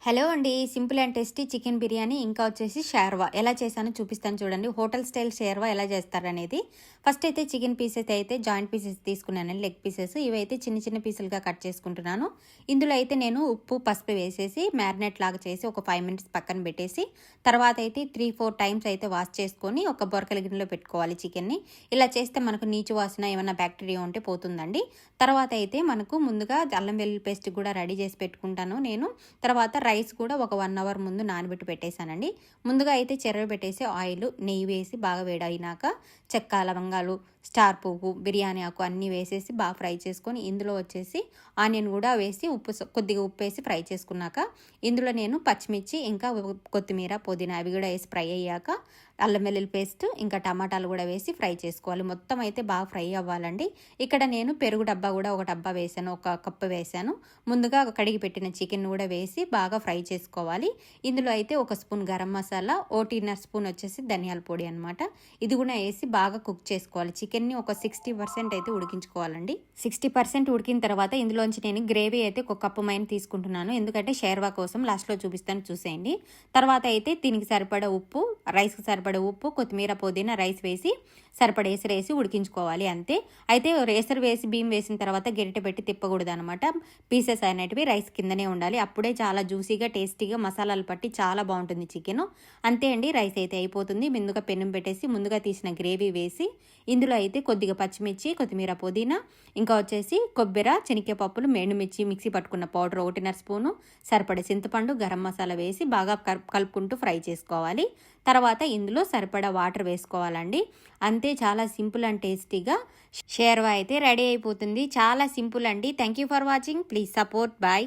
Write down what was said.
Hello అండి. Simple and tasty chicken biryani ఇంకా వచ్చేసి షేర్వా ఎలా చేశానో చూపిస్తాను చూడండి. హోటల్ స్టైల్ షేర్వా ఎలా చేస్తారనేది. ఫస్ట్ అయితే చికెన్ పీసెస్ అయితే జాయింట్ పీసెస్ తీసుకున్నానండి, లెగ్ పీసెస్. ఇవైతే చిన్న చిన్న పీసులుగా కట్ చేసుకుంటున్నాను. ఇందులో అయితే నేను ఉప్పు పసుపు వేసేసి మ్యారినేట్ లాగా చేసి ఒక 5 మినిట్స్ పక్కన పెట్టేసి తర్వాత అయితే 3-4 టైమ్స్ అయితే వాష్ చేసుకొని ఒక బొరకల గిన్నెలో పెట్టుకోవాలి చికెన్ని. ఇలా చేస్తే మనకు నీచు వాసన ఏమైనా బ్యాక్టీరియా ఉంటే పోతుందండి. తర్వాత అయితే మనకు ముందుగా అల్లం వెల్లుల్లి పేస్ట్ కూడా రెడీ చేసి పెట్టుకుంటాను నేను. తర్వాత రైస్ కూడా ఒక 1 అవర్ ముందు నానబెట్టి పెట్టేశానండి. ముందుగా అయితే చెరవ పెట్టేసి ఆయిల్ నెయ్యి వేసి బాగా వేడైనాక చెక్క, లవంగాలు, స్టార్ పువ్వు, బిర్యానీ ఆకు అన్నీ వేసేసి బాగా ఫ్రై చేసుకొని ఇందులో వచ్చేసి ఆనియన్ కూడా వేసి కొద్దిగా ఉప్పు వేసి ఫ్రై చేసుకున్నాక ఇందులో నేను పచ్చిమిర్చి ఇంకా కొత్తిమీర, పుదీనా అవి కూడా వేసి ఫ్రై అయ్యాక అల్లం వెల్లుల్లి పేస్ట్ ఇంకా టమాటాలు కూడా వేసి ఫ్రై చేసుకోవాలి. మొత్తం అయితే బాగా ఫ్రై అవ్వాలండి. ఇక్కడ నేను పెరుగు డబ్బా కూడా ఒక డబ్బా వేసాను, ఒక కప్పు వేసాను. ముందుగా కడిగి పెట్టిన చికెన్ కూడా వేసి బాగా ఫ్రై చేసుకోవాలి. ఇందులో అయితే ఒక స్పూన్ గరం మసాలా, 1.5 స్పూన్ వచ్చేసి ధనియాల పొడి అనమాట. ఇది కూడా వేసి బాగా కుక్ చేసుకోవాలి. చికెన్ని ఒక 60% అయితే ఉడికించుకోవాలండి. 60% ఉడికిన తర్వాత ఇందులోంచి నేను గ్రేవీ అయితే ఒక కప్పు మైన తీసుకుంటున్నాను. ఎందుకంటే షేర్వా కోసం లాస్ట్లో చూపిస్తాను, చూసేయండి. తర్వాత అయితే దీనికి సరిపడా ఉప్పు, రైస్కి సరిపడా ఉప్పు, కొత్తిమీర, పుదీనా, రైస్ వేసి సరిపడా ఎసరు వేసి ఉడికించుకోవాలి అంతే. అయితే ఎసరు వేసి బియ్యం వేసిన తర్వాత గరిటె పెట్టి తిప్పకూడదు అనమాట. పీసెస్ అనేటివి రైస్ కిందనే ఉండాలి. అప్పుడే చాలా జ్యూసీగా టేస్టీగా మసాలాలు పట్టి చాలా బాగుంటుంది చికెన్. అంతే అండి, రైస్ అయితే అయిపోతుంది. ముందుగా పెనం పెట్టేసి ముందుగా తీసిన గ్రేవీ వేసి ఇందులో అయితే కొద్దిగా పచ్చిమిర్చి, కొత్తిమీర, పుదీనా, ఇంకా వచ్చేసి కొబ్బరి, శనగపప్పులు, ఎండుమిర్చి మిక్సీ పట్టుకున్న పౌడర్ 1.5 స్పూను, సరిపడే చింతపండు, గరం మసాలా వేసి బాగా కలుపుకుంటూ ఫ్రై చేసుకోవాలి. తర్వాత ఇందులో సరిపడా వాటర్ వేసుకోవాలండి. అంతే, చాలా సింపుల్ అండ్ టేస్టీగా షేర్వా అయితే రెడీ అయిపోతుంది. చాలా సింపుల్ అండి. Thank you for watching. Please support. Bye.